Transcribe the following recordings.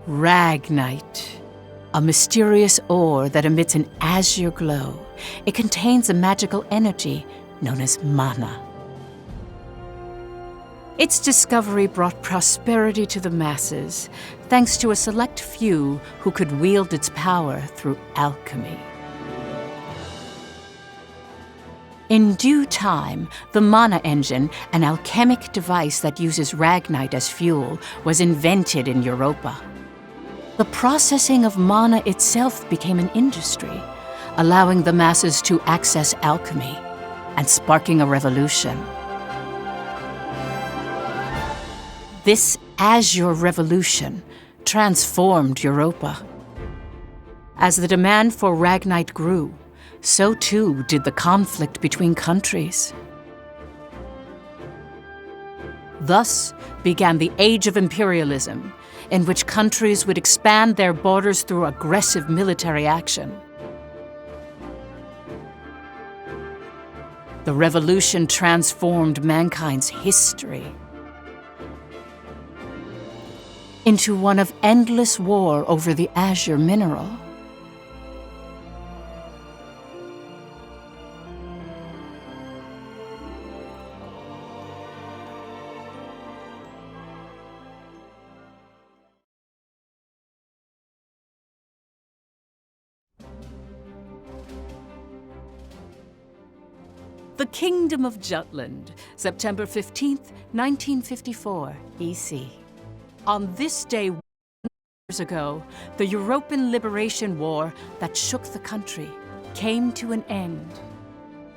Ragnite, a mysterious ore that emits an azure glow. It contains a magical energy known as mana. Its discovery brought prosperity to the masses, thanks to a select few who could wield its power through alchemy. In due time, the mana engine, an alchemic device that uses ragnite as fuel, was invented in Europa. The processing of mana itself became an industry, allowing the masses to access alchemy and sparking a revolution. This azure revolution transformed Europa. As the demand for ragnite grew, so too did the conflict between countries. Thus began the Age of Imperialism, in which countries would expand their borders through aggressive military action. The revolution transformed mankind's history into one of endless war over the azure mineral. The Kingdom of Jutland, September 15th, 1954, EC. On this day, years ago, the European Liberation War that shook the country came to an end.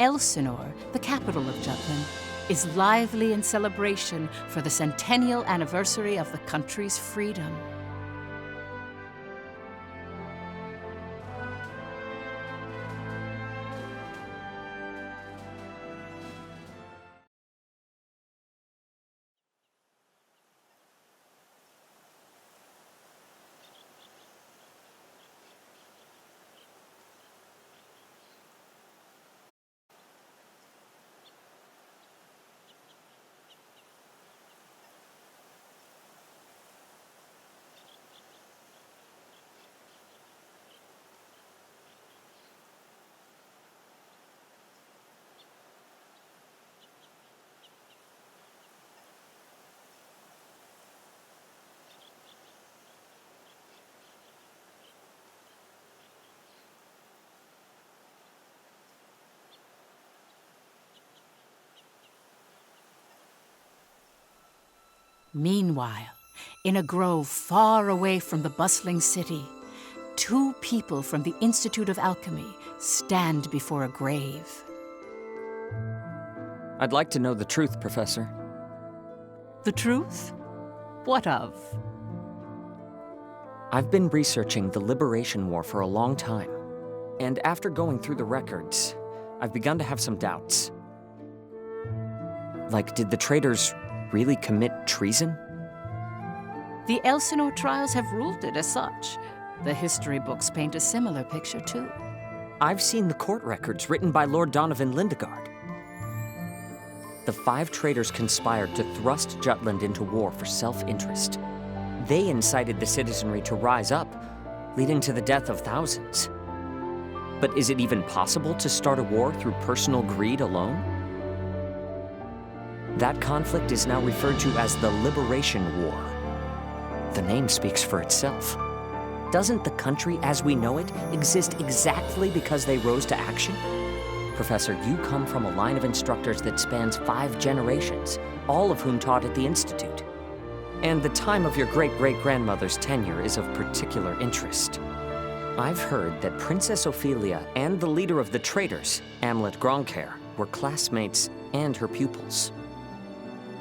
Elsinore, the capital of Jutland, is lively in celebration for the centennial anniversary of the country's freedom. Meanwhile, in a grove far away from the bustling city, two people from the Institute of Alchemy stand before a grave. I'd like to know the truth, Professor. The truth? What of? I've been researching the Liberation War for a long time, and after going through the records, I've begun to have some doubts. Like, did the traitors really commit treason? The Elsinore trials have ruled it as such. The history books paint a similar picture, too. I've seen the court records written by Lord Donovan Lindegard. the 5 traitors conspired to thrust Jutland into war for self-interest. They incited the citizenry to rise up, leading to the death of thousands. But is it even possible to start a war through personal greed alone? That conflict is now referred to as the Liberation War. The name speaks for itself. Doesn't the country as we know it exist exactly because they rose to action? Professor, you come from a line of instructors that spans 5 generations, all of whom taught at the Institute. And the time of your great-great-grandmother's tenure is of particular interest. I've heard that Princess Ophelia and the leader of the traitors, Amlet Gronkaer, were classmates and her pupils.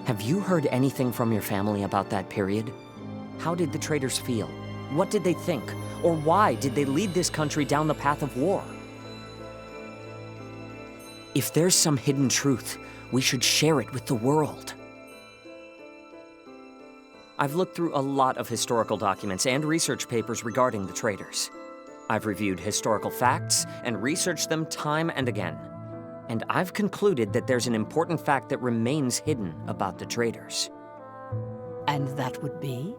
Have you heard anything from your family about that period? How did the traitors feel? What did they think? Or why did they lead this country down the path of war? If there's some hidden truth, we should share it with the world. I've looked through a lot of historical documents and research papers regarding the traitors. I've reviewed historical facts and researched them time and again. And I've concluded that there's an important fact that remains hidden about the traitors. And that would be?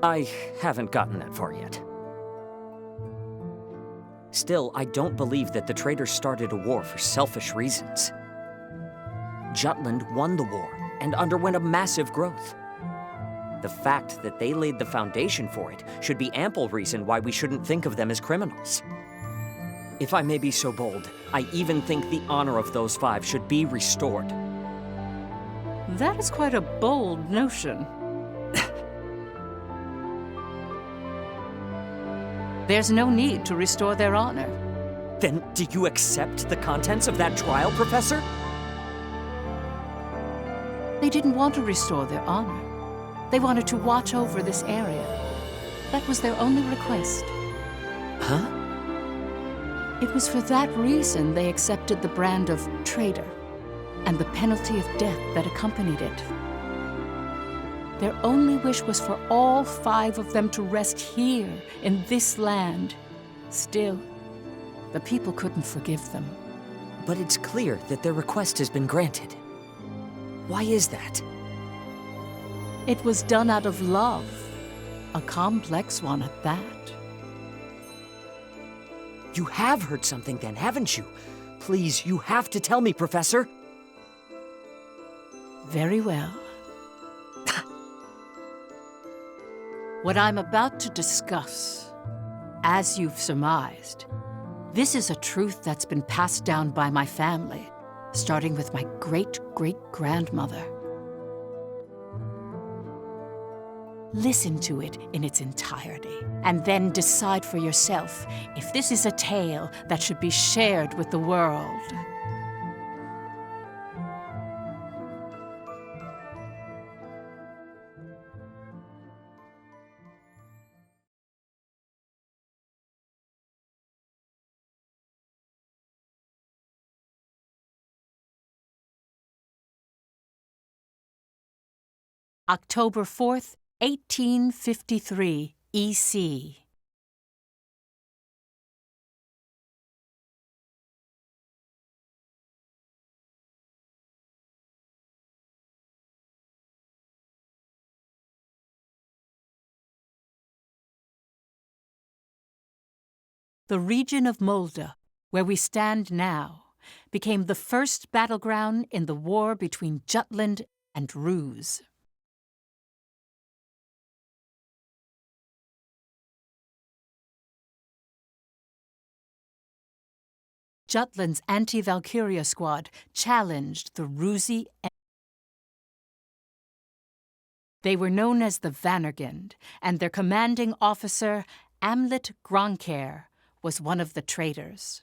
I haven't gotten that far yet. Still, I don't believe that the traitors started a war for selfish reasons. Jutland won the war and underwent a massive growth. The fact that they laid the foundation for it should be ample reason why we shouldn't think of them as criminals. If I may be so bold, I even think the honor of those 5 should be restored. That is quite a bold notion. There's no need to restore their honor. Then do you accept the contents of that trial, Professor? They didn't want to restore their honor. They wanted to watch over this area. That was their only request. Huh? It was for that reason they accepted the brand of traitor and the penalty of death that accompanied it. Their only wish was for all 5 of them to rest here in this land. Still, the people couldn't forgive them. But it's clear that their request has been granted. Why is that? It was done out of love, a complex one at that. You have heard something then, haven't you? Please, you have to tell me, Professor. Very well. What I'm about to discuss, as you've surmised, this is a truth that's been passed down by my family, starting with my great-great-grandmother. Listen to it in its entirety, and then decide for yourself if this is a tale that should be shared with the world. October 4th, 1853, EC. The region of Mulda, where we stand now, became the first battleground in the war between Jutland and Ruse. Jutland's anti-Valkyria squad challenged the Rusi. They were known as the Vannergund, and their commanding officer, Amlet Gronkaer, was one of the traitors.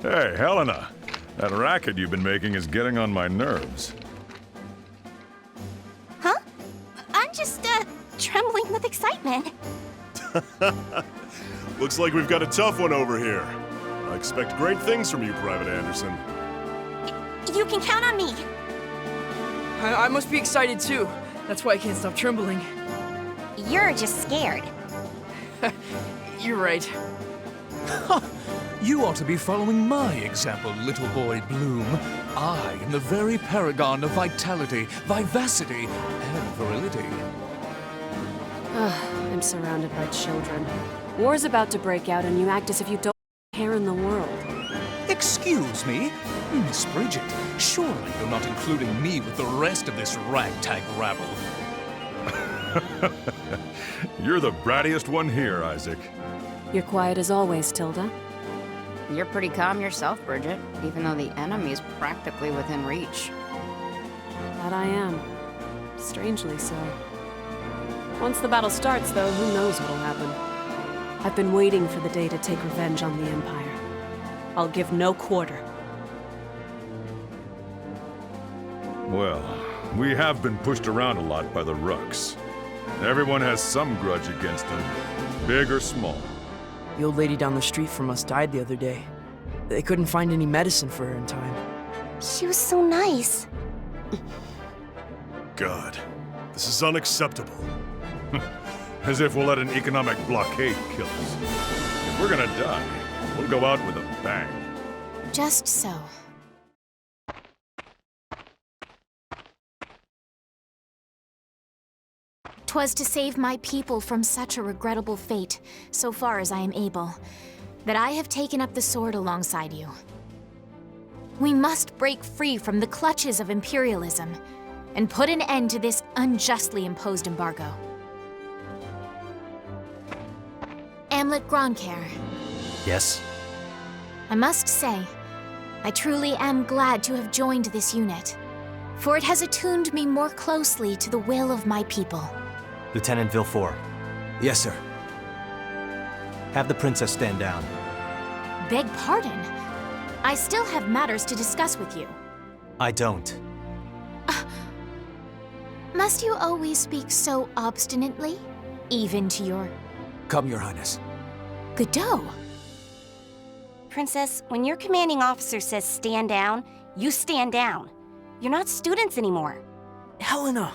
Hey, Helena. That racket you've been making is getting on my nerves. Huh? I'm just, trembling with excitement. Looks like we've got a tough one over here. I expect great things from you, Private Anderson. You can count on me. I must be excited too. That's why I can't stop trembling. You're just scared. You're right. You ought to be following my example, little boy Bloom. I am the very paragon of vitality, vivacity, and virility. I'm surrounded by children. War's about to break out and you act as if you don't care in the world. Excuse me, Miss Bridget, surely you're not including me with the rest of this ragtag rabble. You're the brattiest one here, Isaac. You're quiet as always, Tilda. You're pretty calm yourself, Bridget, even though the enemy's practically within reach. That I am. Strangely so. Once the battle starts, though, who knows what'll happen. I've been waiting for the day to take revenge on the Empire. I'll give no quarter. Well, we have been pushed around a lot by the Rucks. Everyone has some grudge against them, big or small. The old lady down the street from us died the other day. They couldn't find any medicine for her in time. She was so nice. God, this is unacceptable. As if we'll let an economic blockade kill us. If we're gonna die, we'll go out with a bang. Just so. "'Twas to save my people from such a regrettable fate, so far as I am able, that I have taken up the sword alongside you. We must break free from the clutches of imperialism and put an end to this unjustly imposed embargo. Amlet Gronkair, Yes? I must say, I truly am glad to have joined this unit, for it has attuned me more closely to the will of my people. Lieutenant Villefort. Yes, sir. Have the princess stand down. Beg pardon? I still have matters to discuss with you. I don't. Must you always speak so obstinately? Even to your Come, Your Highness. Godot? Princess, when your commanding officer says stand down, you stand down. You're not students anymore. Helena!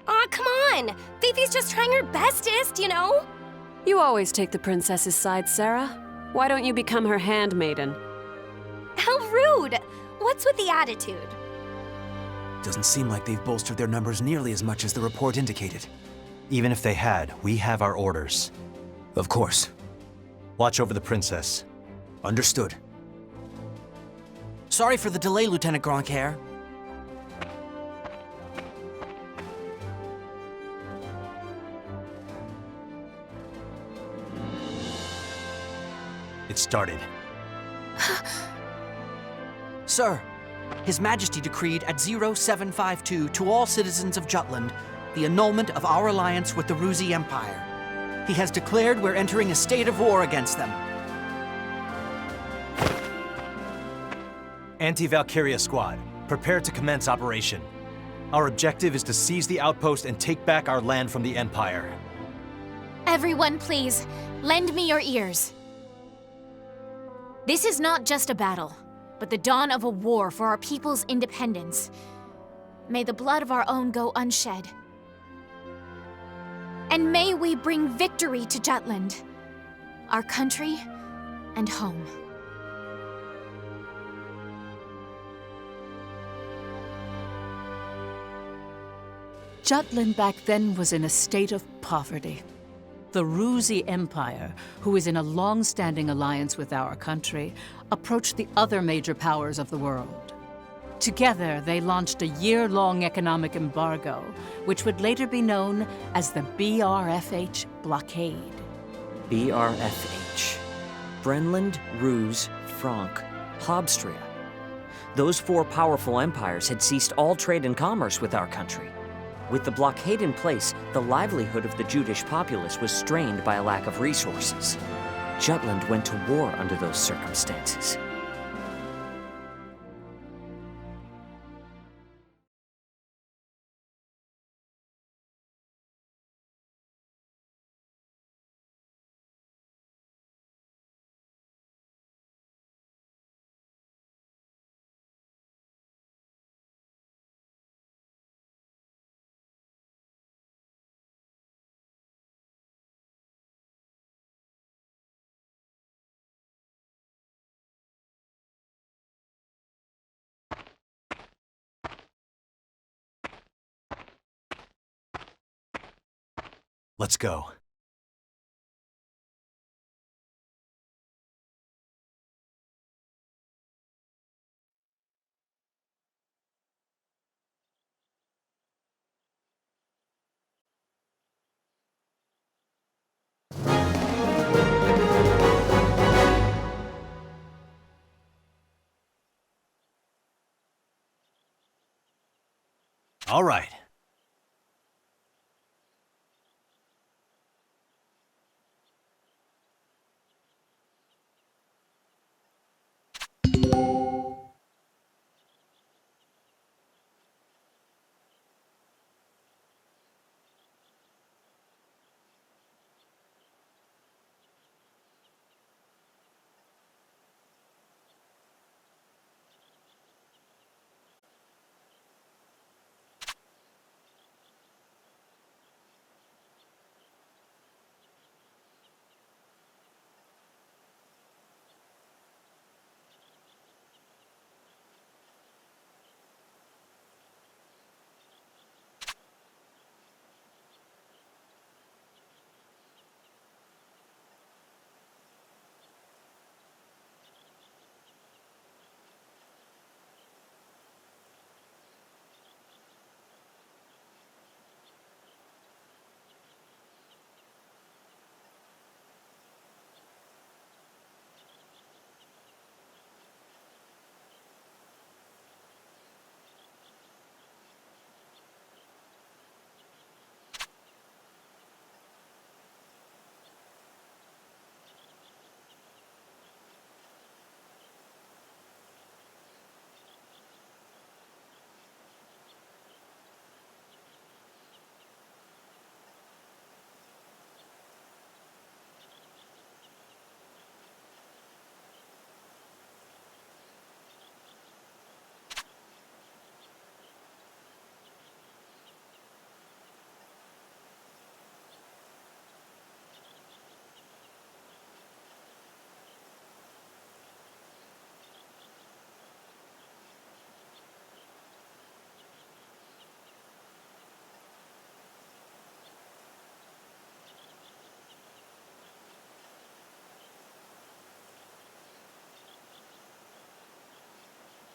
Aw, come on! Fifi's just trying her bestest, you know? You always take the princess's side, Sarah. Why don't you become her handmaiden? How rude! What's with the attitude? Doesn't seem like they've bolstered their numbers nearly as much as the report indicated. Even if they had, we have our orders. Of course. Watch over the princess. Understood. Sorry for the delay, Lieutenant Gronkair. It started. Sir, His Majesty decreed at 0752 to all citizens of Jutland the annulment of our alliance with the Ruzi Empire. He has declared we're entering a state of war against them. Anti-Valkyria squad, prepare to commence operation. Our objective is to seize the outpost and take back our land from the Empire. Everyone, please, lend me your ears. This is not just a battle, but the dawn of a war for our people's independence. May the blood of our own go unshed. And may we bring victory to Jutland, our country and home. Jutland back then was in a state of poverty. The Ruzi Empire, who is in a long-standing alliance with our country, approached the other major powers of the world. Together, they launched a year-long economic embargo, which would later be known as the BRFH blockade. BRFH. Brenland, Ruse, Frank, Habstria. Those four powerful empires had ceased all trade and commerce with our country. With the blockade in place, the livelihood of the Judish populace was strained by a lack of resources. Jutland went to war under those circumstances. Let's go. All right.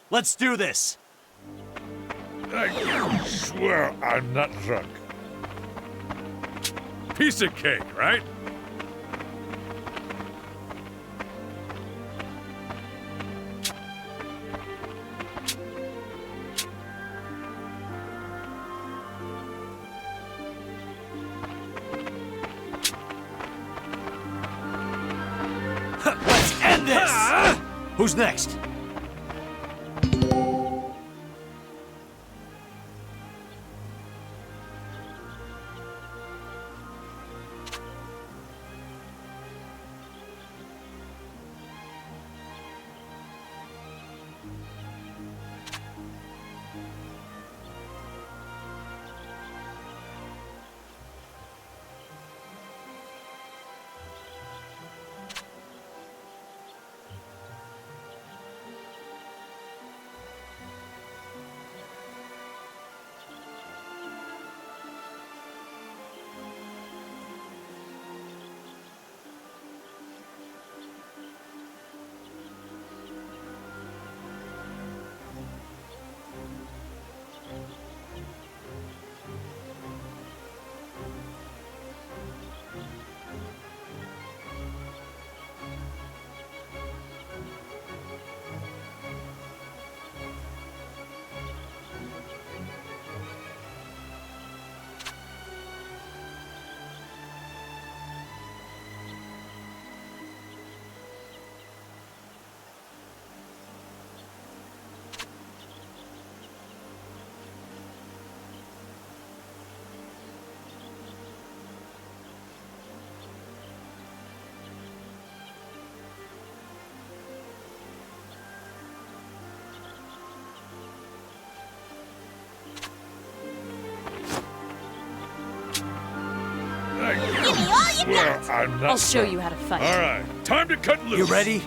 Let's do this! I swear I'm not drunk. Piece of cake, right? Let's end this! Who's next? Well, I'm not I'll show drunk. you how to fight. All right, time to cut loose. You ready?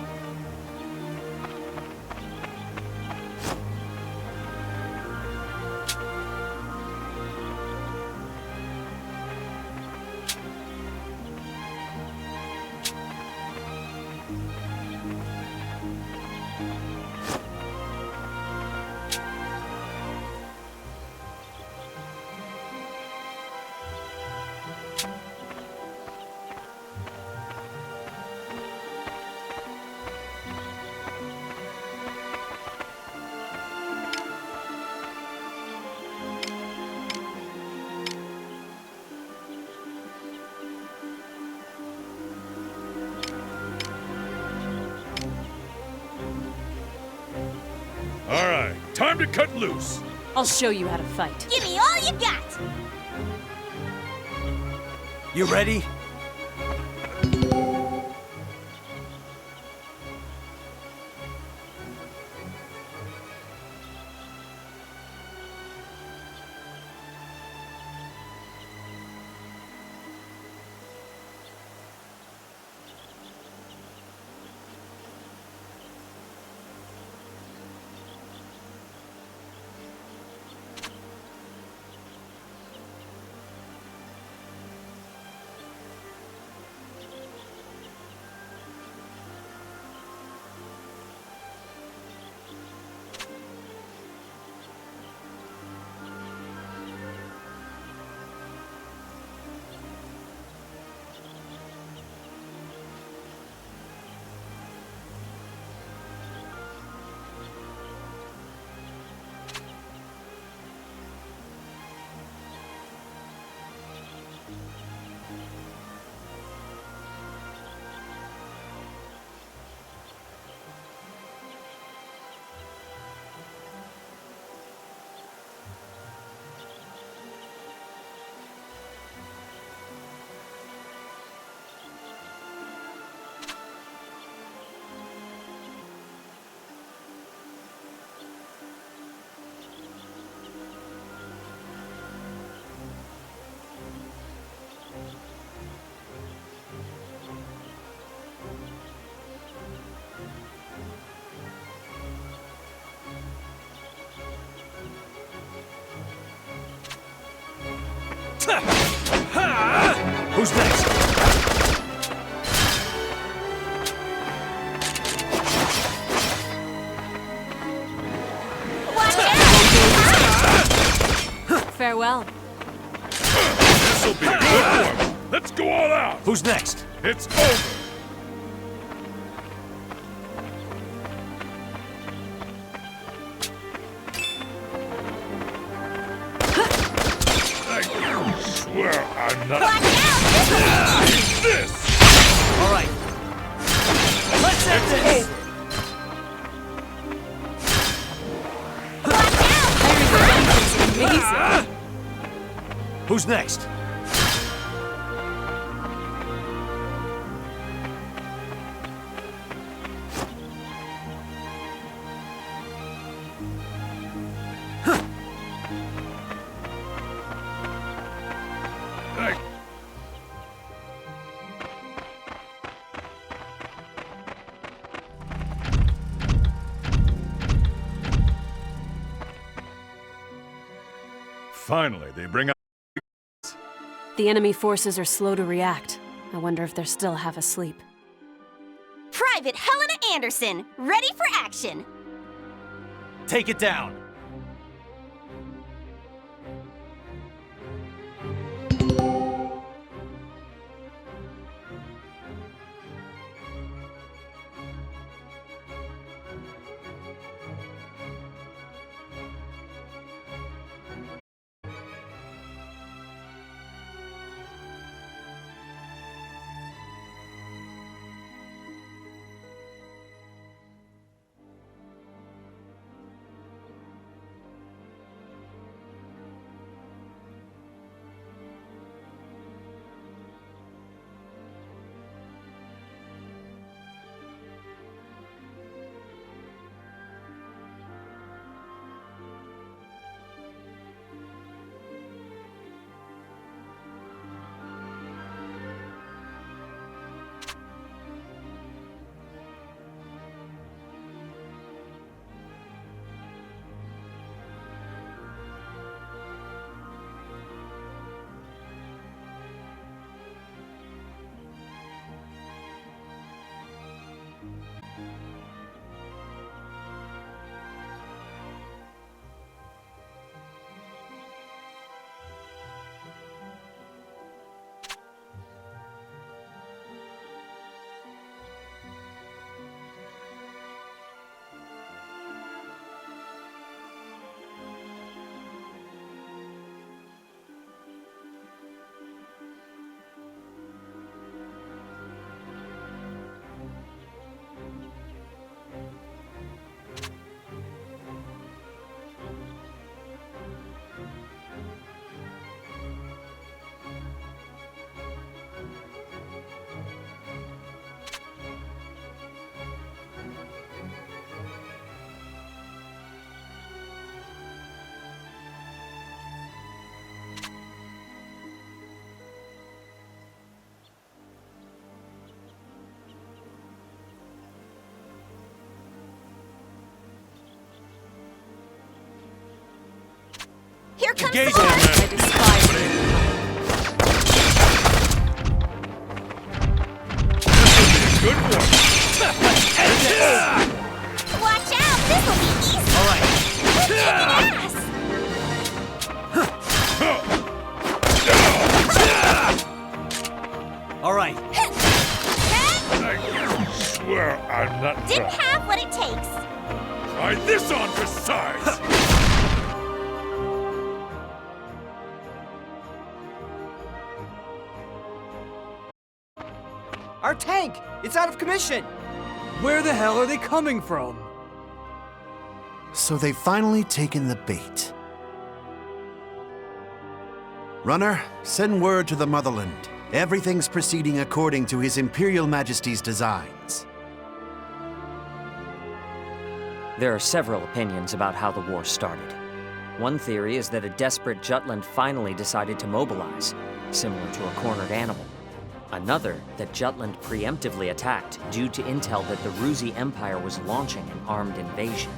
to cut loose. I'll show you how to fight. Give me all you got! You ready? Who's next? Farewell. This'll be a good one. Let's go all out. Who's next? It's over. I swear I'm not. Eat this. All right. Let's end this! Amazing. Who's next? Finally, they bring out. The enemy forces are slow to react. I wonder if they're still half asleep. Private Helena Anderson, ready for action! Take it down. Here comes Engage the all horse! men. I despise it. Good one. Watch out! This'll be easy! All right. We're kicking ass! All right. I swear I'm not Didn't done. have what it takes. Try this on for size. Our tank! It's out of commission! Where the hell are they coming from? So they've finally taken the bait. Runner, send word to the motherland. Everything's proceeding according to His Imperial Majesty's designs. There are several opinions about how the war started. One theory is that a desperate Jutland finally decided to mobilize, similar to a cornered animal. Another, that Jutland preemptively attacked due to intel that the Ruzi Empire was launching an armed invasion.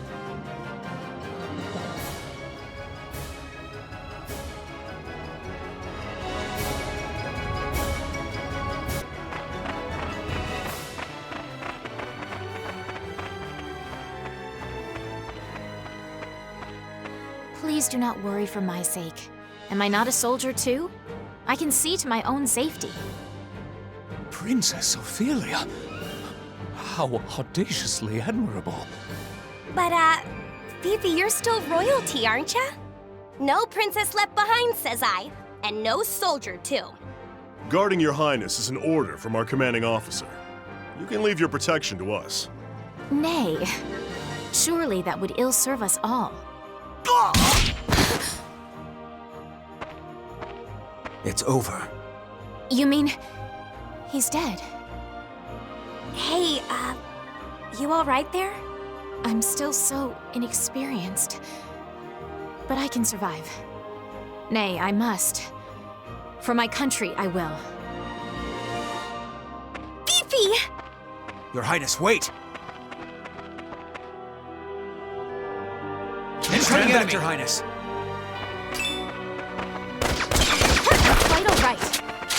Please do not worry for my sake. Am I not a soldier too? I can see to my own safety. Princess Ophelia? How audaciously admirable. But, Fifi, you're still royalty, aren't ya? No princess left behind, says I. And no soldier, too. Guarding your highness is an order from our commanding officer. You can leave your protection to us. Nay. Surely that would ill serve us all. It's over. You mean he's dead? Hey, you all right there? I'm still so inexperienced. But I can survive. Nay, I must. For my country, I will. Fifi! Your Highness, wait! Stand back, Your Highness. Quite all right.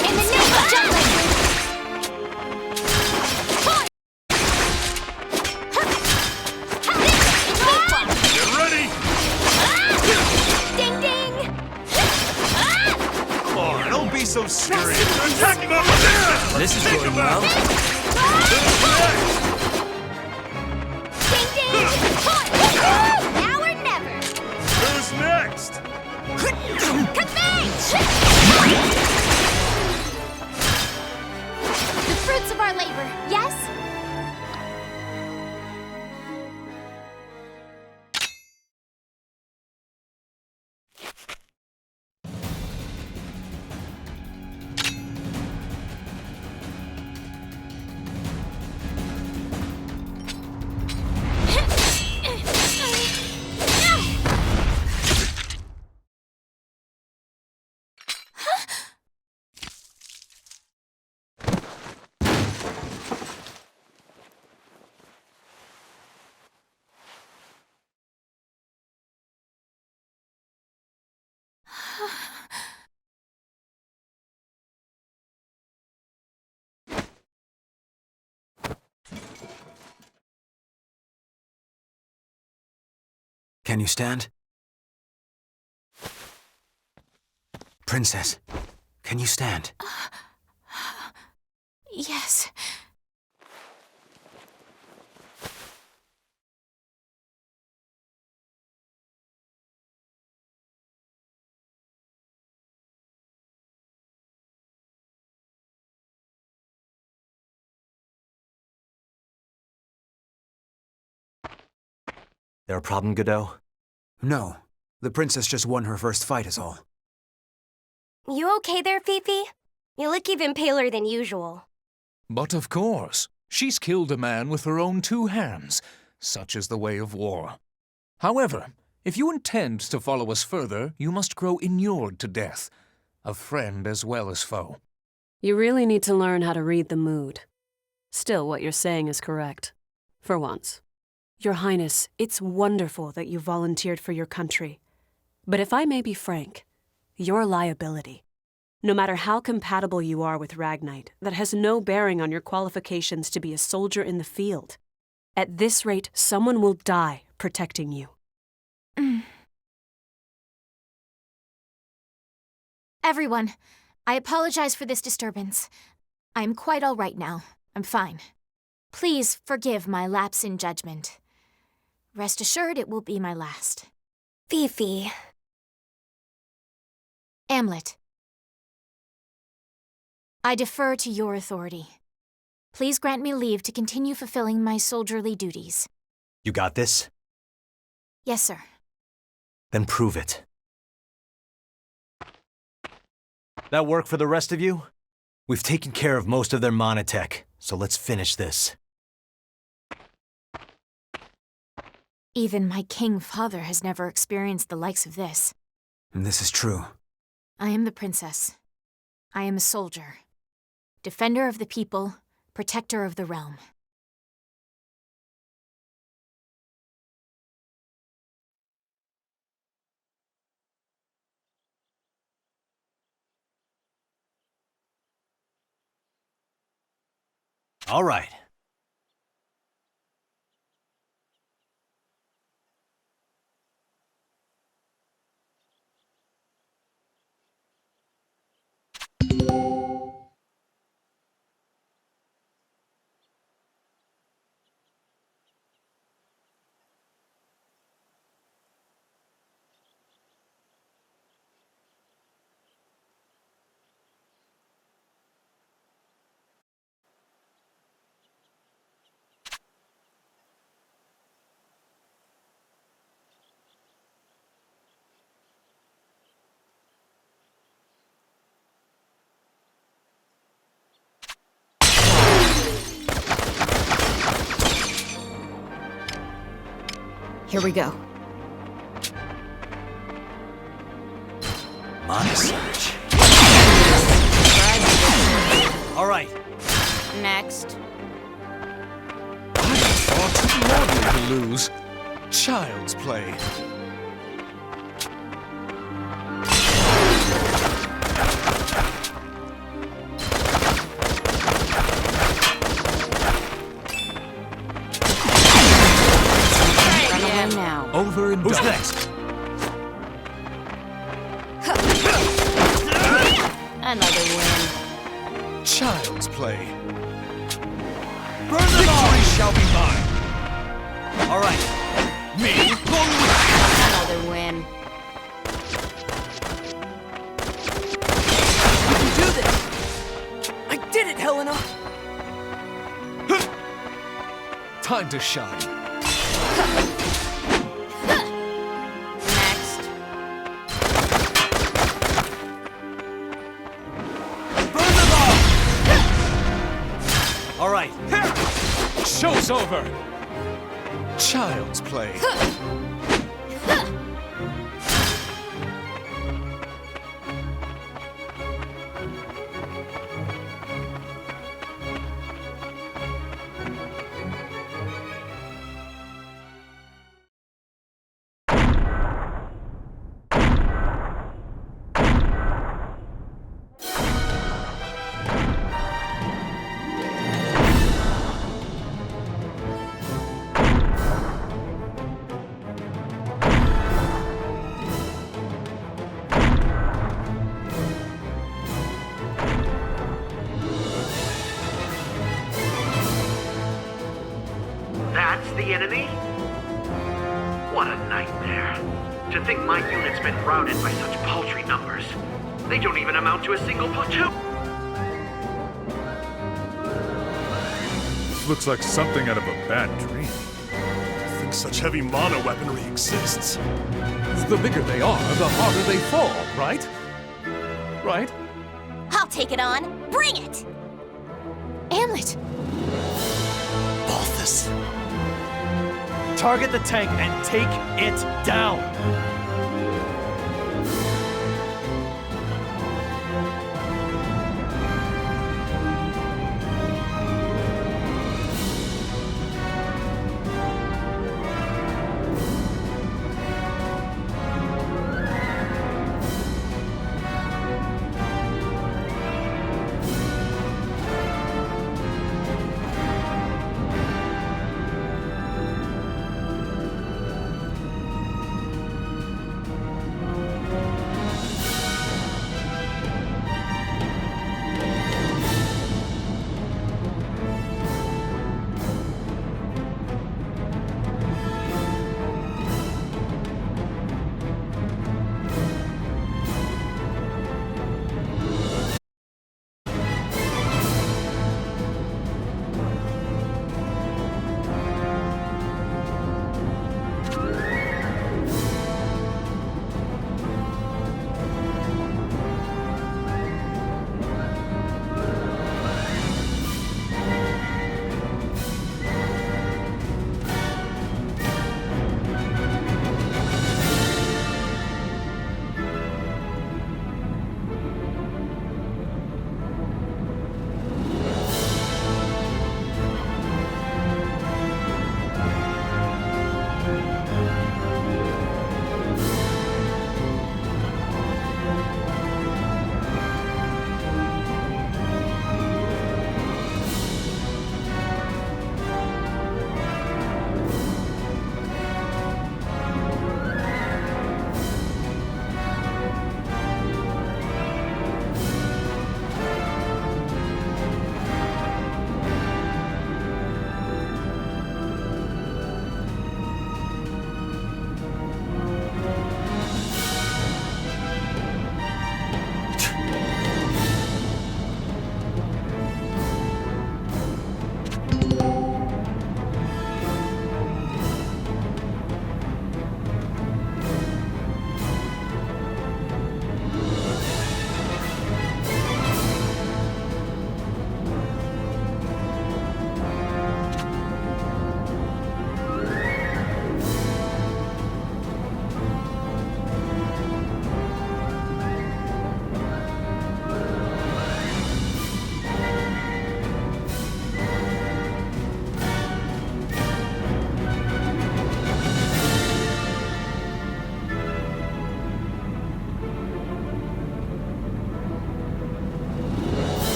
In the name of Jutland! Get ready. Ding ding! Come on, don't be so serious. They're attacking over there. This is going well. Ding ding! Now or never! Who's next? Kabang! The fruits of our labor, yes? Can you stand? Princess, can you stand? Yes. There a problem, Godot? No. The princess just won her first fight is all. You okay there, Fifi? You look even paler than usual. But of course, she's killed a man with her own two hands. Such is the way of war. However, if you intend to follow us further, you must grow inured to death, a friend as well as foe. You really need to learn how to read the mood. Still, what you're saying is correct. For once. Your Highness, it's wonderful that you volunteered for your country. But if I may be frank, you're a liability. No matter how compatible you are with Ragnite, that has no bearing on your qualifications to be a soldier in the field. At this rate, someone will die protecting you. Everyone, I apologize for this disturbance. I'm quite all right now. I'm fine. Please forgive my lapse in judgment. Rest assured it will be my last. Fifi. Amlet. I defer to your authority. Please grant me leave to continue fulfilling my soldierly duties. You got this? Yes, sir. Then prove it. That work for the rest of you? We've taken care of most of their monotech, so let's finish this. Even my king father has never experienced the likes of this. This is true. I am the princess. I am a soldier. Defender of the people, protector of the realm. All right. Here we go. Monosurge. All right. Next. Far too lovely to lose. Child's play. Now. Over and Who's done. next? Another win. Child's play. Burn them all! Shall be mine. All right. Me. Another win. You can do this! I did it, Helena! Time to shine. Next. Burn them all! All right. Show's over. Child's play. That's the enemy? What a nightmare. To think my unit's been routed by such paltry numbers. They don't even amount to a single platoon. This looks like something out of a bad dream. I think such heavy mono weaponry exists. The bigger they are, the harder they fall, right? Right? I'll take it on. Bring it! Amlet! Balthus. Target the tank and take it down.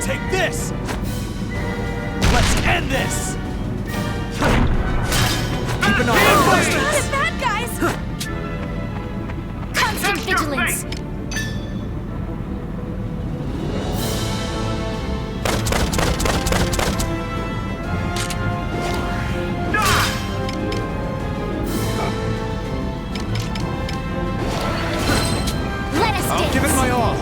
Take this! Let's end this! Keep an eye on Not distance! as bad, guys! Constant vigilance! Let us I'll dance! give it my all!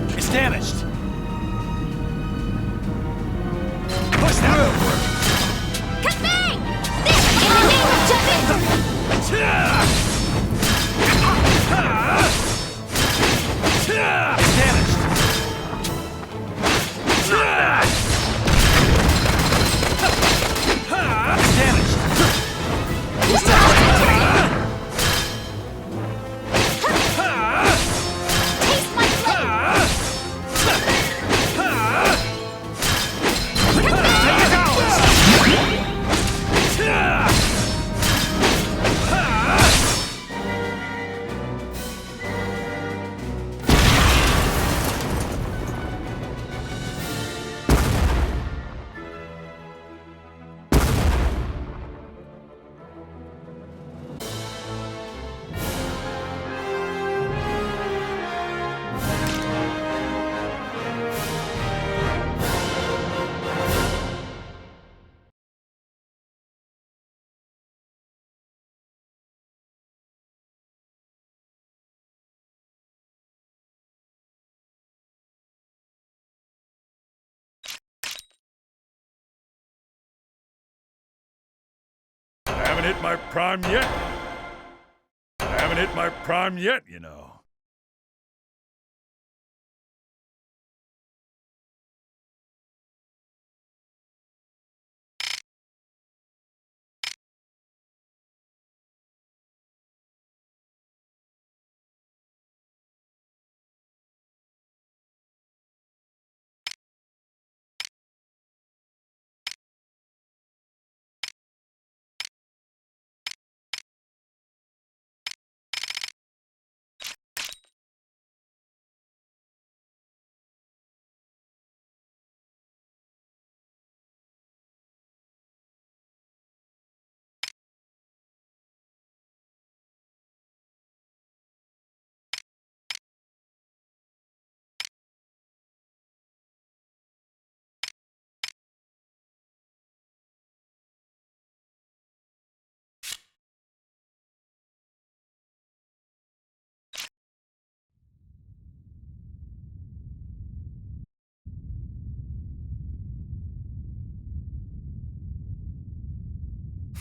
It's damaged! Push through! Kabang! This in the name of justice! Damaged! Damaged! Taste my blade! I haven't hit my prime yet. I haven't hit my prime yet, you know.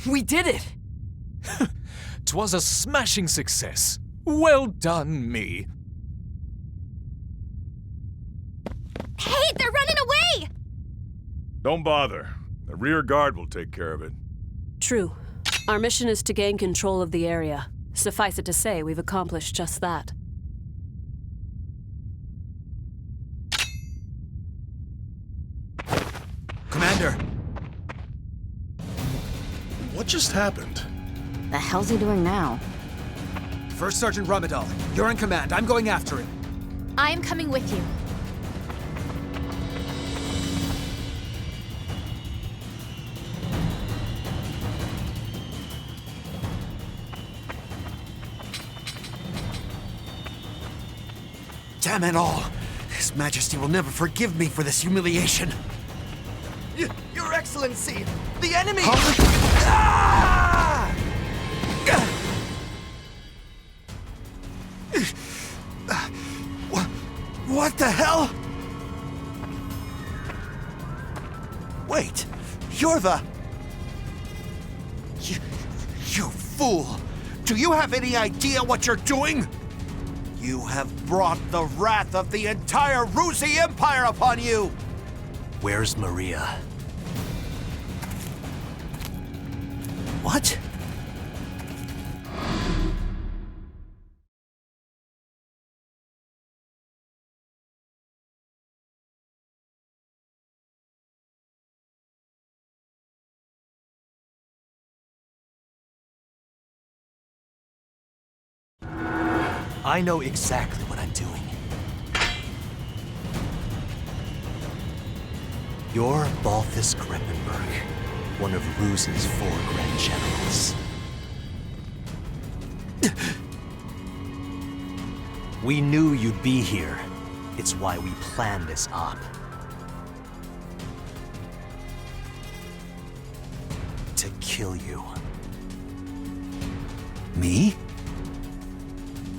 We did it! 'Twas a smashing success. Well done, me. Hey, they're running away! Don't bother. The rear guard will take care of it. True. Our mission is to gain control of the area. Suffice it to say, we've accomplished just that. Commander! What just happened? The hell's he doing now? First Sergeant Ramadal, you're in command. I'm going after him. I am coming with you. Damn it all! His Majesty will never forgive me for this humiliation. Your Excellency! The enemy! Ah! What the hell? Wait, you're the... You fool! Do you have any idea what you're doing? You have brought the wrath of the entire Rusi Empire upon you! Where's Maria? What? I know exactly what I'm doing. You're Balthus Greppenberg, one of Ruse's 4 Grand Generals. We knew you'd be here. It's why we planned this op. To kill you. Me?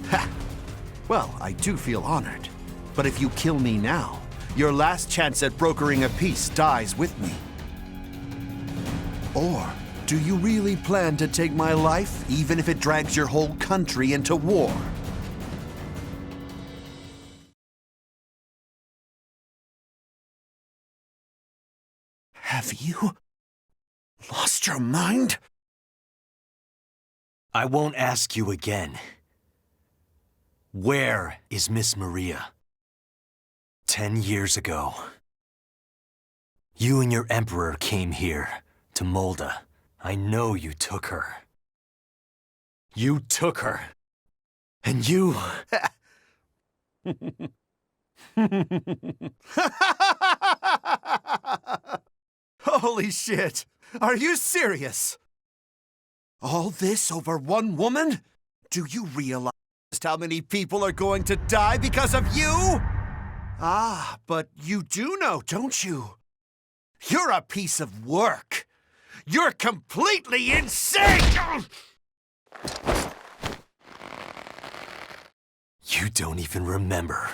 Ha! Well, I do feel honored. But if you kill me now, your last chance at brokering a peace dies with me. Or do you really plan to take my life, even if it drags your whole country into war? Have you lost your mind? I won't ask you again. Where is Miss Maria? 10 years ago, you and your Emperor came here, to Molda. I know you took her. You took her. And you... Holy shit! Are you serious? All this over one woman? Do you realize how many people are going to die because of you? Ah, but you do know, don't you? You're a piece of work. You're completely insane! You don't even remember.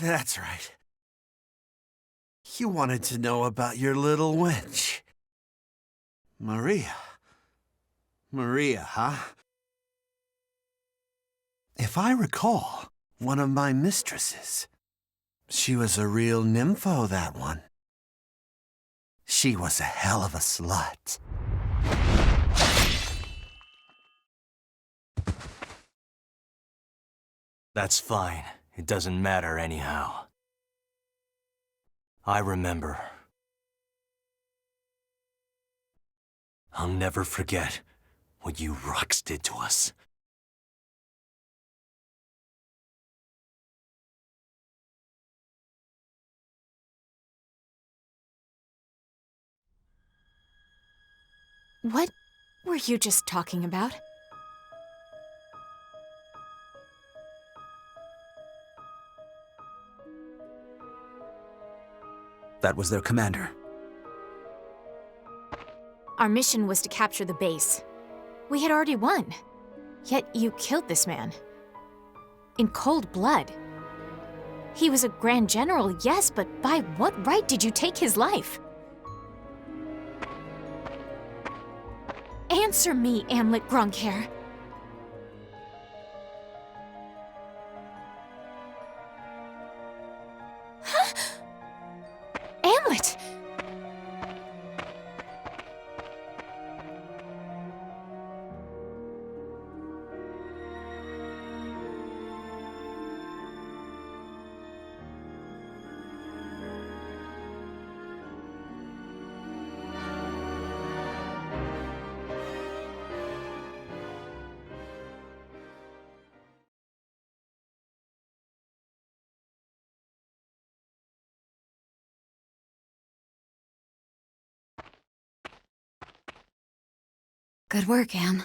That's right. You wanted to know about your little wench. Maria. Maria, huh? If I recall, one of my mistresses. She was a real nympho, that one. She was a hell of a slut. That's fine. It doesn't matter anyhow. I remember. I'll never forget what you Rux did to us. What were you just talking about? That was their commander. Our mission was to capture the base. We had already won. Yet you killed this man. In cold blood. He was a Grand General, yes, but by what right did you take his life? Answer me, Amlet Grunkhair. Huh? Amlet! Good work, Am.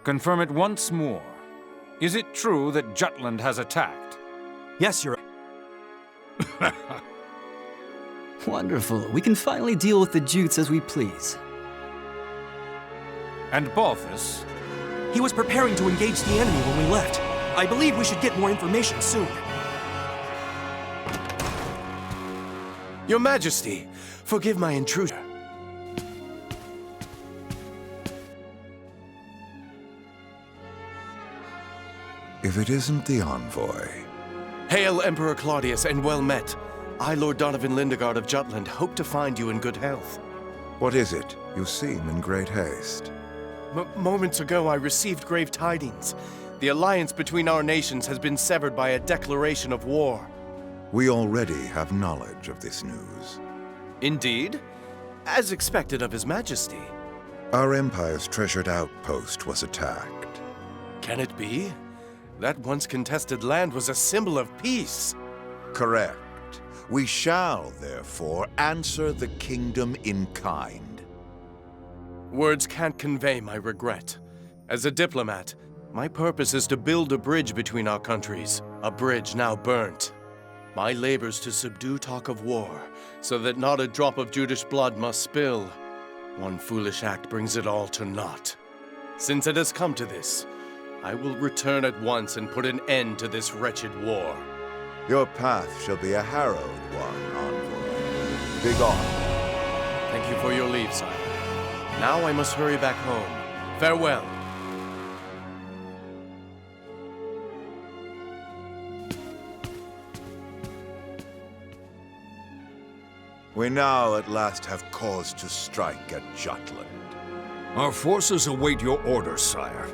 Confirm it once more. Is it true that Jutland has attacked? Yes, Your... Wonderful. We can finally deal with the Jutes as we please. And Balthus? He was preparing to engage the enemy when we left. I believe we should get more information soon. Your Majesty, forgive my intrusion. If it isn't the envoy. Hail, Emperor Claudius, and well met. I, Lord Donovan Lindegard of Jutland, hope to find you in good health. What is it? You seem in great haste. Moments ago, I received grave tidings. The alliance between our nations has been severed by a declaration of war. We already have knowledge of this news. Indeed? As expected of His Majesty. Our Empire's treasured outpost was attacked. Can it be? That once contested land was a symbol of peace. Correct. We shall, therefore, answer the kingdom in kind. Words can't convey my regret. As a diplomat, my purpose is to build a bridge between our countries, a bridge now burnt. My labors to subdue talk of war, so that not a drop of Judish blood must spill. One foolish act brings it all to naught. Since it has come to this, I will return at once and put an end to this wretched war. Your path shall be a harrowed one, envoy. Begone. Thank you for your leave, sire. Now I must hurry back home. Farewell. We now at last have cause to strike at Jutland. Our forces await your orders, sire.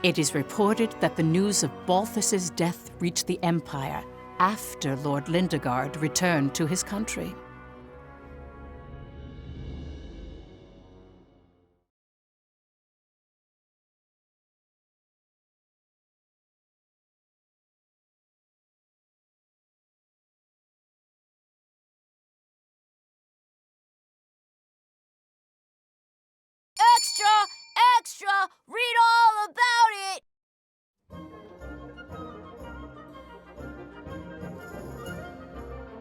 It is reported that the news of Balthus's death reached the Empire after Lord Lindegard returned to his country. Extra! Extra! Read all about it!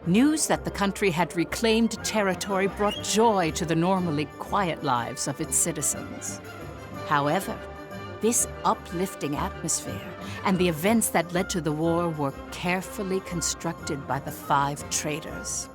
News that the country had reclaimed territory brought joy to the normally quiet lives of its citizens. However, this uplifting atmosphere and the events that led to the war were carefully constructed by the 5 traitors.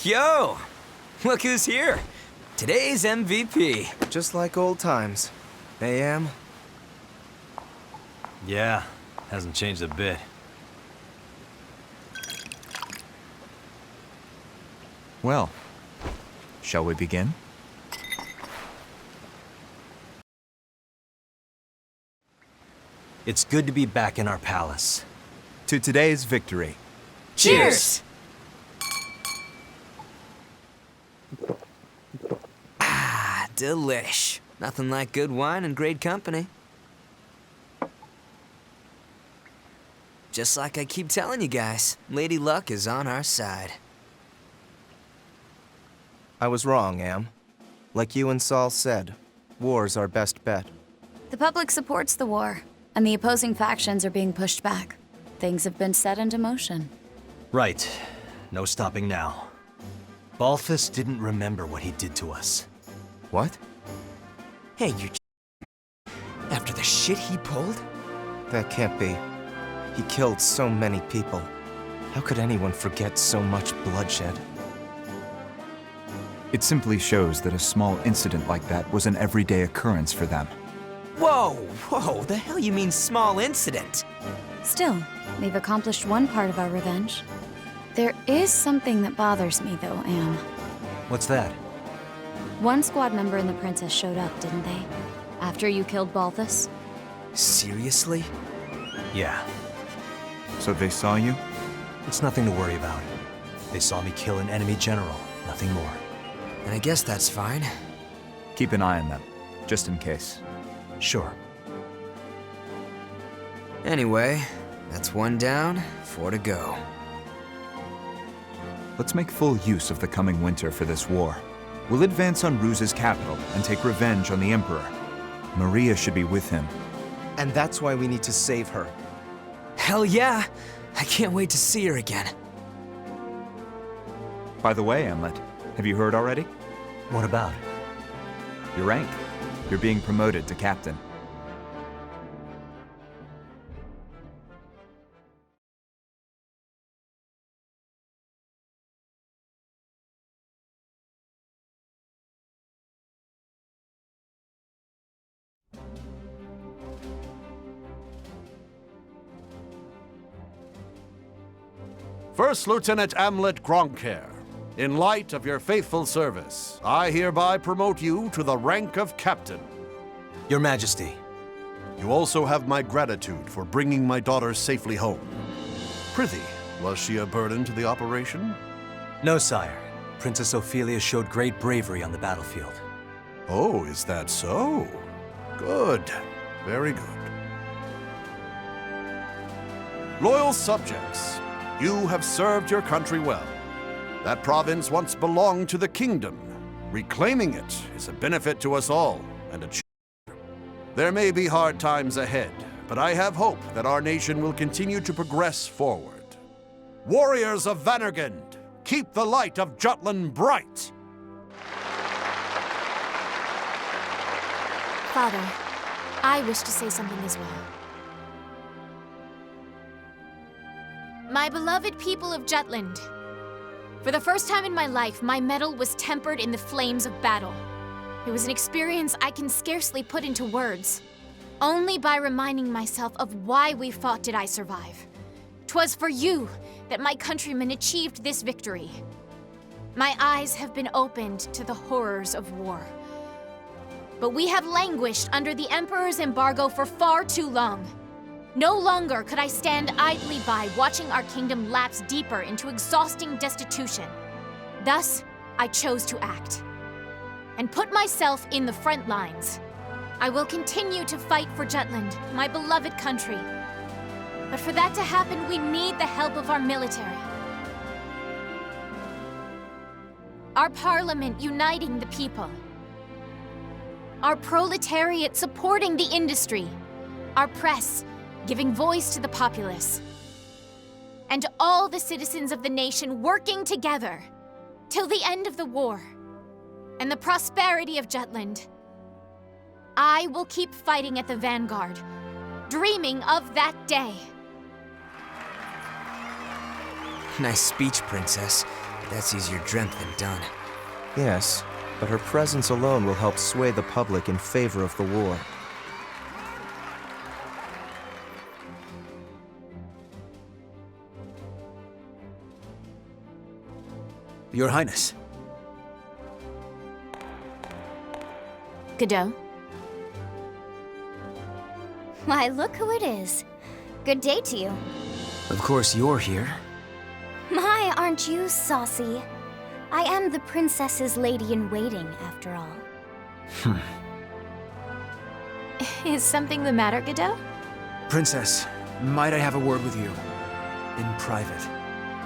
Yo! Look who's here! Today's MVP. Just like old times. AM? Yeah, hasn't changed a bit. Well, shall we begin? It's good to be back in our palace. To today's victory. Cheers! Ah, delish. Nothing like good wine and great company. Just like I keep telling you guys, Lady Luck is on our side. I was wrong, Am. Like you and Saul said, war's our best bet. The public supports the war, and the opposing factions are being pushed back. Things have been set into motion. Right. No stopping now. Balthus didn't remember what he did to us. What? Hey, you after the shit he pulled? That can't be. He killed so many people. How could anyone forget so much bloodshed? It simply shows that a small incident like that was an everyday occurrence for them. Whoa, whoa, the hell you mean small incident? Still, they've accomplished one part of our revenge. There is something that bothers me, though, Am. What's that? One squad member and the princess showed up, didn't they? After you killed Balthus? Seriously? Yeah. So they saw you? It's nothing to worry about. They saw me kill an enemy general, nothing more. And I guess that's fine. Keep an eye on them, just in case. Sure. Anyway, that's 1 down, 4 to go. Let's make full use of the coming winter for this war. We'll advance on Ruse's capital and take revenge on the Emperor. Maria should be with him. And that's why we need to save her. Hell yeah! I can't wait to see her again. By the way, Hamlet, have you heard already? What about? Your rank. You're being promoted to captain. First Lieutenant Amlet Gronkair, in light of your faithful service, I hereby promote you to the rank of Captain. Your Majesty. You also have my gratitude for bringing my daughter safely home. Prithee, was she a burden to the operation? No, sire. Princess Ophelia showed great bravery on the battlefield. Oh, is that so? Good. Very good. Loyal subjects, you have served your country well. That province once belonged to the kingdom. Reclaiming it is a benefit to us all, and a There may be hard times ahead, but I have hope that our nation will continue to progress forward. Warriors of Vannergund, keep the light of Jutland bright! Father, I wish to say something as well. My beloved people of Jutland, for the first time in my life, my mettle was tempered in the flames of battle. It was an experience I can scarcely put into words. Only by reminding myself of why we fought did I survive. 'Twas for you that my countrymen achieved this victory. My eyes have been opened to the horrors of war. But we have languished under the Emperor's embargo for far too long. No longer could I stand idly by watching our kingdom lapse deeper into exhausting destitution. Thus, I chose to act and put myself in the front lines. I will continue to fight for Jutland, my beloved country. But for that to happen, we need the help of our military. Our parliament uniting the people. Our proletariat supporting the industry. Our press giving voice to the populace. And all the citizens of the nation working together till the end of the war and the prosperity of Jutland. I will keep fighting at the vanguard, dreaming of that day. Nice speech, Princess. That's easier dreamt than done. Yes, but her presence alone will help sway the public in favor of the war. Your Highness. Godot? Why, look who it is. Good day to you. Of course you're here. My, aren't you saucy? I am the princess's lady-in-waiting, after all. Is something the matter, Godot? Princess, might I have a word with you? In private.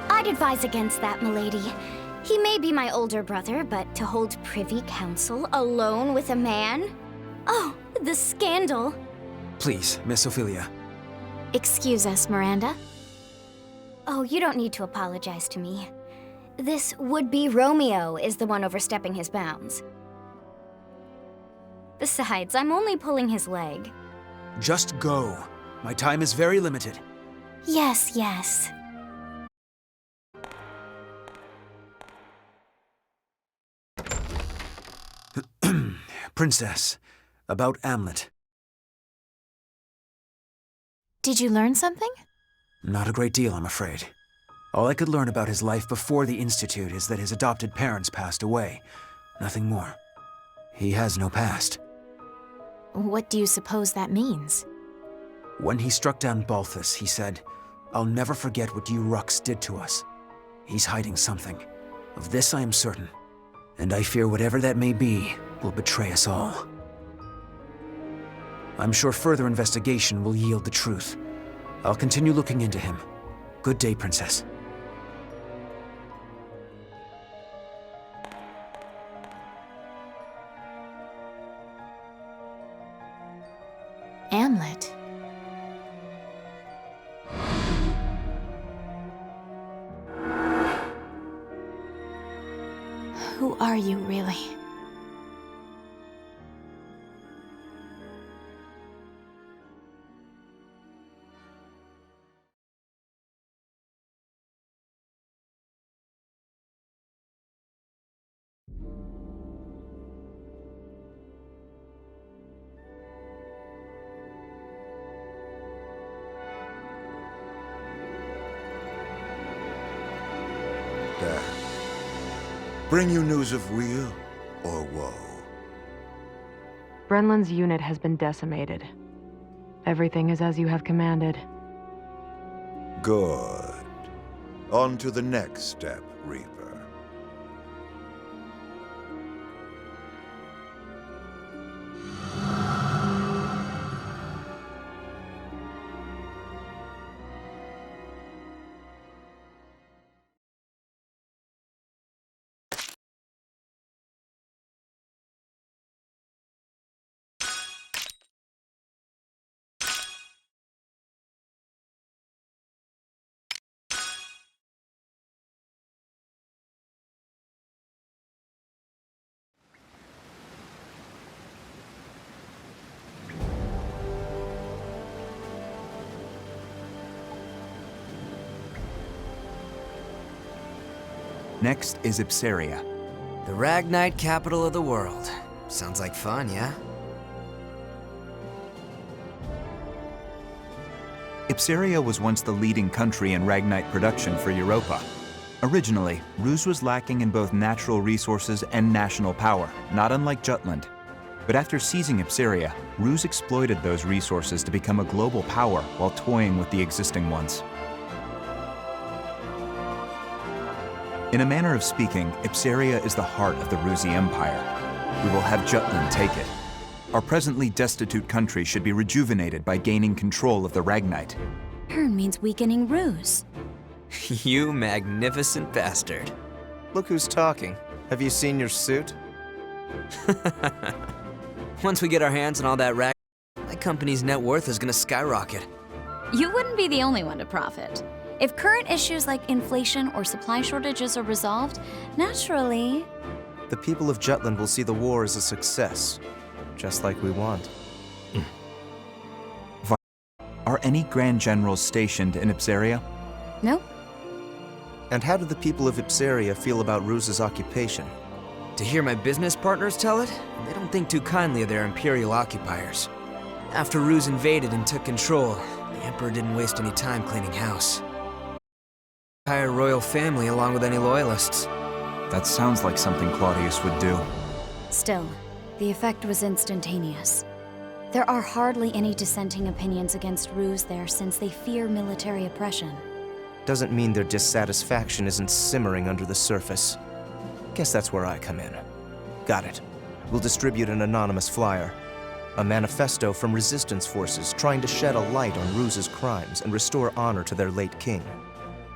I'd advise against that, milady. He may be my older brother, but to hold privy council alone with a man? Oh, the scandal. Please, Miss Ophelia. Excuse us, Miranda. Oh, you don't need to apologize to me. This would-be Romeo is the one overstepping his bounds. Besides, I'm only pulling his leg. Just go. My time is very limited. Yes, yes. Princess, about Amlet. Did you learn something? Not a great deal, I'm afraid. All I could learn about his life before the Institute is that his adopted parents passed away. Nothing more. He has no past. What do you suppose that means? When he struck down Balthus, he said, "I'll never forget what you Ruks did to us." He's hiding something. Of this I am certain. And I fear whatever that may be will betray us all. I'm sure further investigation will yield the truth. I'll continue looking into him. Good day, Princess. Amlet. Who are you, really? Dad, bring you news of weal or woe? Brenlin's unit has been decimated. Everything is as you have commanded. Good. On to the next step, Reaper. Next is Ipsaria. The Ragnite capital of the world. Sounds like fun, yeah? Ipsaria was once the leading country in Ragnite production for Europa. Originally, Ruse was lacking in both natural resources and national power, not unlike Jutland. But after seizing Ipsaria, Ruse exploited those resources to become a global power while toying with the existing ones. In a manner of speaking, Ipsaria is the heart of the Rusi Empire. We will have Jutland take it. Our presently destitute country should be rejuvenated by gaining control of the Ragnite. Turn means weakening Ruse. You magnificent bastard. Look who's talking. Have you seen your suit? Once we get our hands on all that rag, my company's net worth is gonna skyrocket. You wouldn't be the only one to profit. If current issues like inflation or supply shortages are resolved, naturally... The people of Jutland will see the war as a success, just like we want. Are any Grand Generals stationed in Ipsaria? Nope. And how do the people of Ipsaria feel about Ruse's occupation? To hear my business partners tell it, they don't think too kindly of their imperial occupiers. After Ruse invaded and took control, the Emperor didn't waste any time cleaning house. Entire royal family along with any loyalists. That sounds like something Claudius would do. Still, the effect was instantaneous. There are hardly any dissenting opinions against Ruse there since they fear military oppression. Doesn't mean their dissatisfaction isn't simmering under the surface. Guess that's where I come in. Got it. We'll distribute an anonymous flyer. A manifesto from resistance forces trying to shed a light on Ruse's crimes and restore honor to their late king.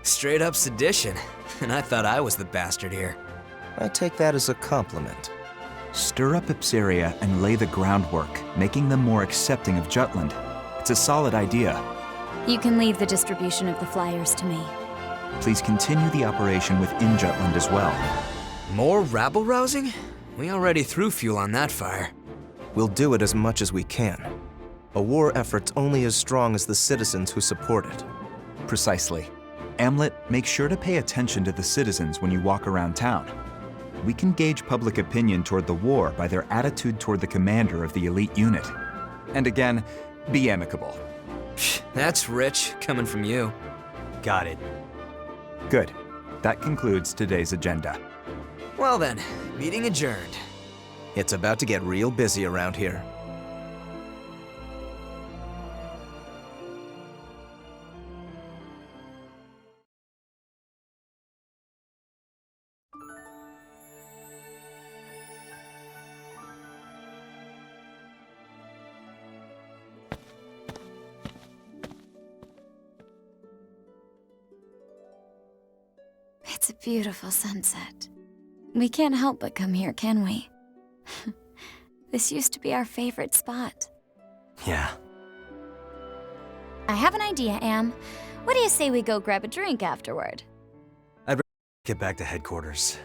Straight up sedition. And I thought I was the bastard here. I take that as a compliment. Stir up Ipsaria and lay the groundwork, making them more accepting of Jutland. It's a solid idea. You can leave the distribution of the flyers to me. Please continue the operation within Jutland as well. More rabble-rousing? We already threw fuel on that fire. We'll do it as much as we can. A war effort's only as strong as the citizens who support it. Precisely. Amlet, make sure to pay attention to the citizens when you walk around town. We can gauge public opinion toward the war by their attitude toward the commander of the elite unit. And again, be amicable. That's rich, coming from you. Got it. Good. That concludes today's agenda. Well then, meeting adjourned. It's about to get real busy around here. Beautiful sunset. We can't help but come here, can we? This used to be our favorite spot. Yeah. I have an idea, Am. What do you say we go grab a drink afterward? I'd rather get back to headquarters.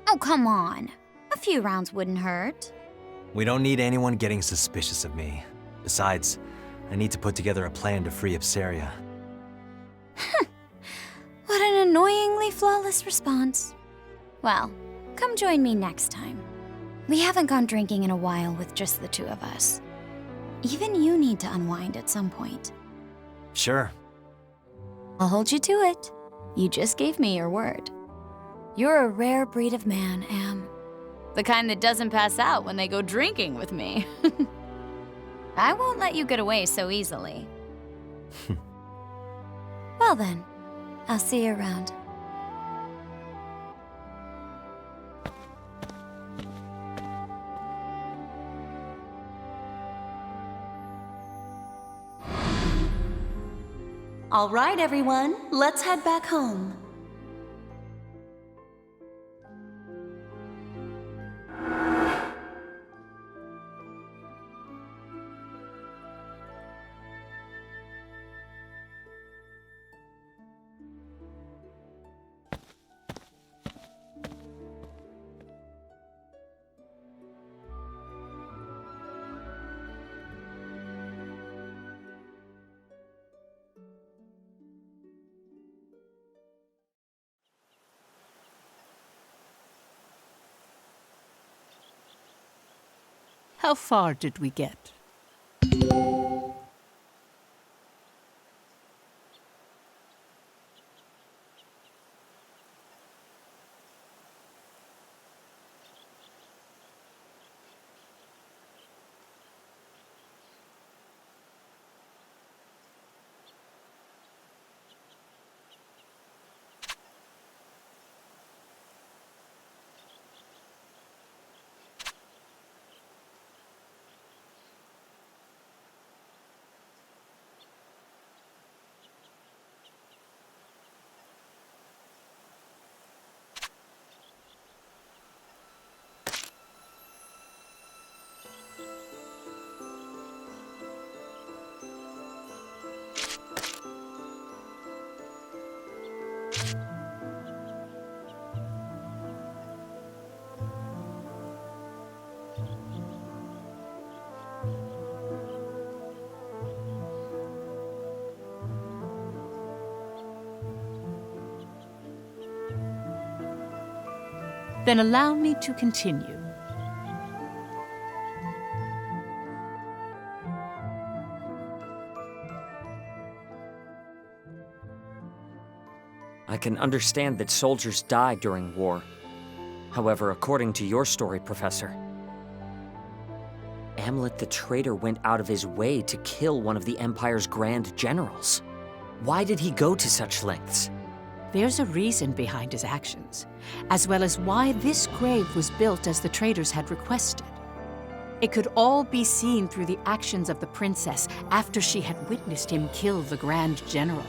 Oh, come on. A few rounds wouldn't hurt. We don't need anyone getting suspicious of me. Besides, I need to put together a plan to free Upsaria. What an annoyingly flawless response. Well, come join me next time. We haven't gone drinking in a while with just the two of us. Even you need to unwind at some point. Sure. I'll hold you to it. You just gave me your word. You're a rare breed of man, Am. The kind that doesn't pass out when they go drinking with me. I won't let you get away so easily. Well then, I'll see you around. All right, everyone, let's head back home. How far did we get? Then allow me to continue. I can understand that soldiers die during war. However, according to your story, Professor, Amlet the traitor went out of his way to kill one of the Empire's grand generals. Why did he go to such lengths? There's a reason behind his actions, as well as why this grave was built as the traders had requested. It could all be seen through the actions of the princess after she had witnessed him kill the Grand General.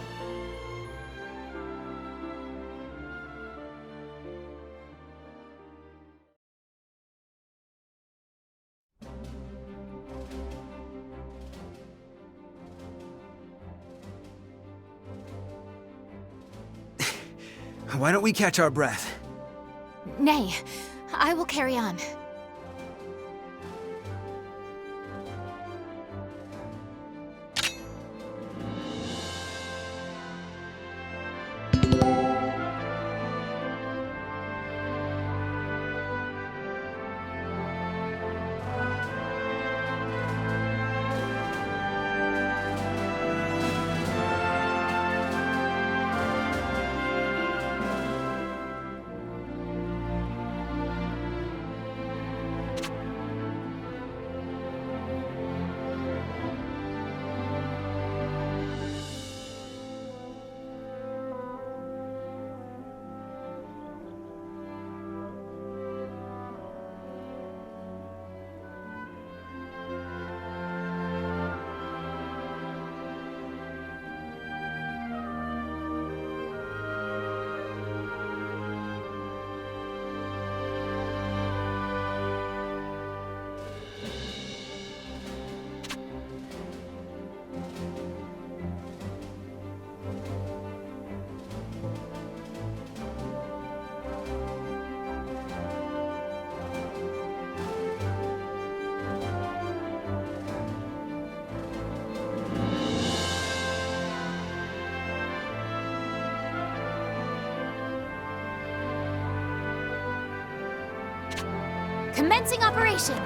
Why don't we catch our breath? Nay, I will carry on. Commencing operation! In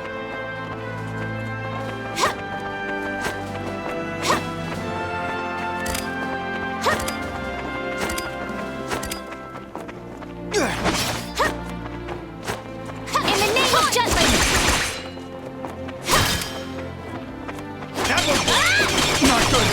the name of Jutland! Not good!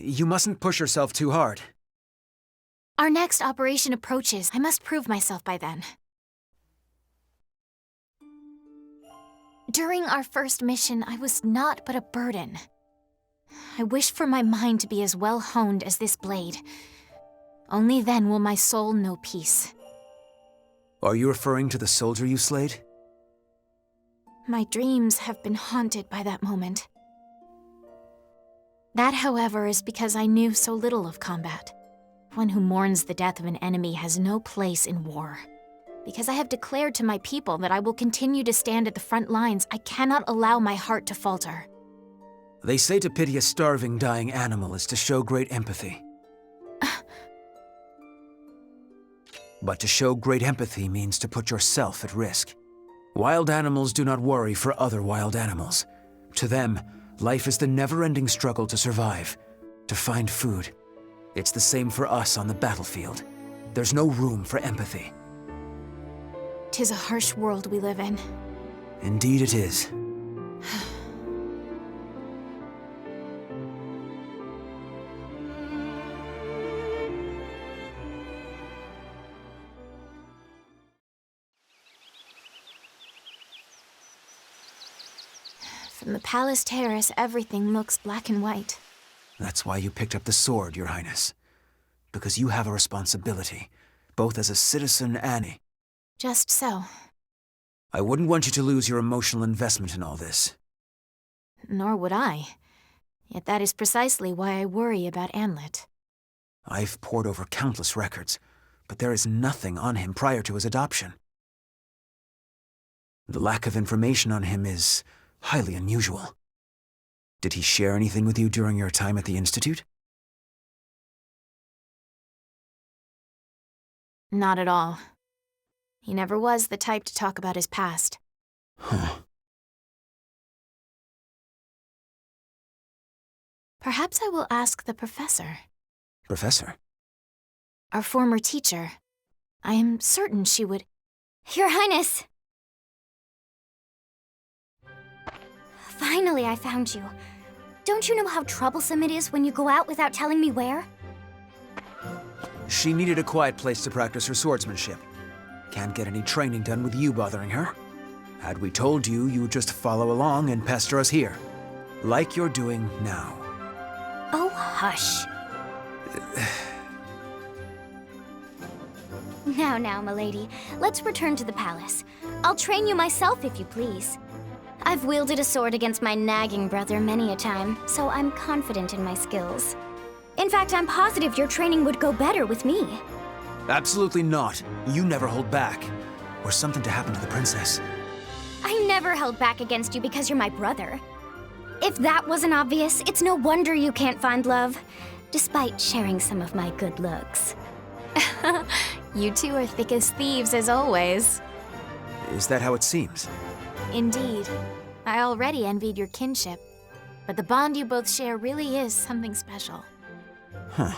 You mustn't push yourself too hard. Our next operation approaches. I must prove myself by then. During our first mission, I was naught but a burden. I wish for my mind to be as well honed as this blade. Only then will my soul know peace. Are you referring to the soldier you slayed? My dreams have been haunted by that moment. That, however, is because I knew so little of combat. One who mourns the death of an enemy has no place in war. Because I have declared to my people that I will continue to stand at the front lines, I cannot allow my heart to falter. They say to pity a starving, dying animal is to show great empathy. But to show great empathy means to put yourself at risk. Wild animals do not worry for other wild animals. To them, life is the never-ending struggle to survive, to find food. It's the same for us on the battlefield. There's no room for empathy. 'Tis a harsh world we live in. Indeed it is. From the palace terrace, everything looks black and white. That's why you picked up the sword, Your Highness. Because you have a responsibility, both as a citizen and Just so. I wouldn't want you to lose your emotional investment in all this. Nor would I. Yet that is precisely why I worry about Anlet. I've pored over countless records, but there is nothing on him prior to his adoption. The lack of information on him is highly unusual. Did he share anything with you during your time at the Institute? Not at all. He never was the type to talk about his past. Huh. Perhaps I will ask the professor. Professor? Our former teacher. I am certain she would... Your Highness! Finally, I found you. Don't you know how troublesome it is when you go out without telling me where? She needed a quiet place to practice her swordsmanship. Can't get any training done with you bothering her. Had we told you, you would just follow along and pester us here. Like you're doing now. Oh, hush. Now, milady. Let's return to the palace. I'll train you myself, if you please. I've wielded a sword against my nagging brother many a time, so I'm confident in my skills. In fact, I'm positive your training would go better with me. Absolutely not. You never hold back. Or something to happen to the princess. I never held back against you because you're my brother. If that wasn't obvious, it's no wonder you can't find love, despite sharing some of my good looks. You two are thick as thieves, as always. Is that how it seems? Indeed. I already envied your kinship, but the bond you both share really is something special. Huh.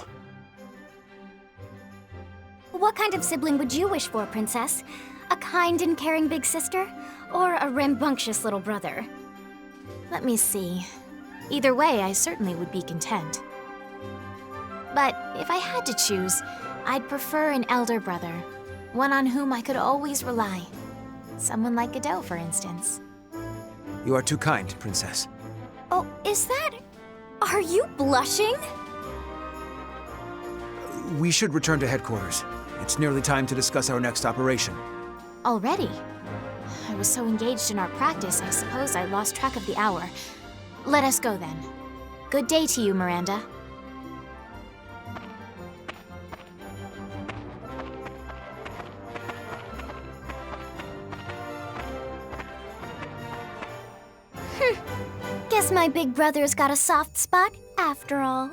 What kind of sibling would you wish for, Princess? A kind and caring big sister? Or a rambunctious little brother? Let me see. Either way, I certainly would be content. But if I had to choose, I'd prefer an elder brother. One on whom I could always rely. Someone like Godot, for instance. You are too kind, Princess. Oh, is that... Are you blushing? We should return to headquarters. It's nearly time to discuss our next operation. Already? I was so engaged in our practice, I suppose I lost track of the hour. Let us go then. Good day to you, Miranda. Guess my big brother's got a soft spot after all.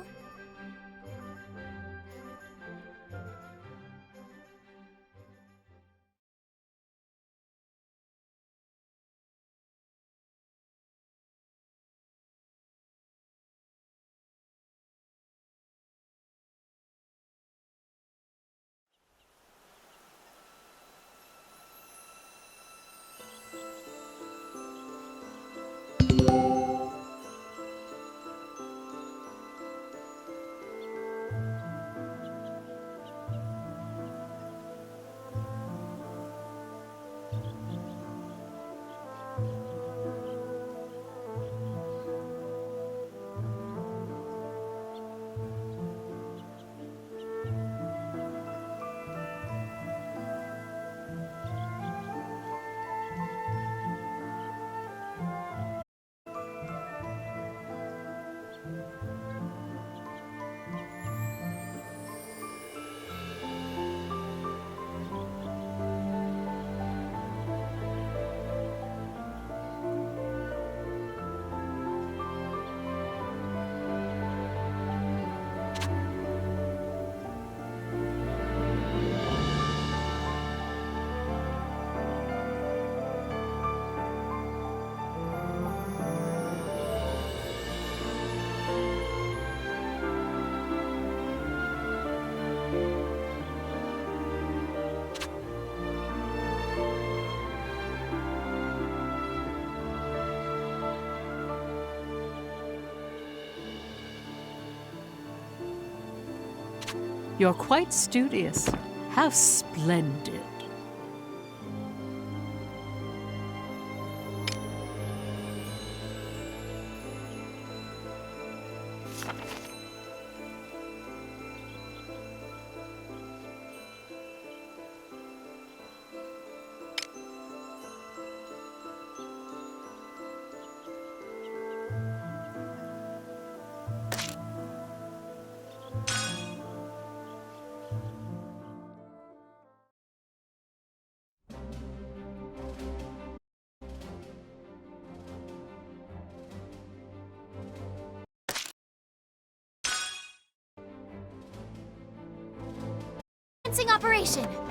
You're quite studious. How splendid. Operation!